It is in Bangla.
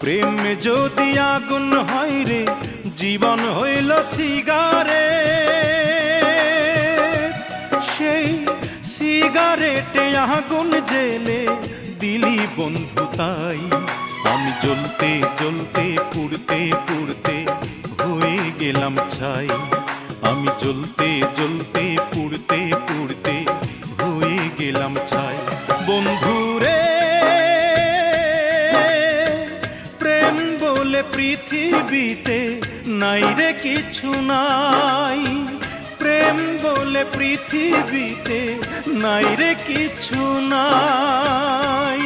প্রেম যদি আগুন হয় রে, জীবন হইল সিগারেট। সেই সিগারেটে আগুন জেলে দিলি বন্ধু তাই। আমি জ্বলতে জ্বলতে পুড়তে পুড়তে হয়ে গেলাম ছাই। আমি জ্বলতে জ্বলতে পুড়তে পুড়তে হয়ে গেলাম ছাই। বন্ধু রে, প্রেম বলে পৃথিবীতে নাই রে কিছু নাই। প্রেম বলে পৃথিবীতে নাই রে কিছু নাই।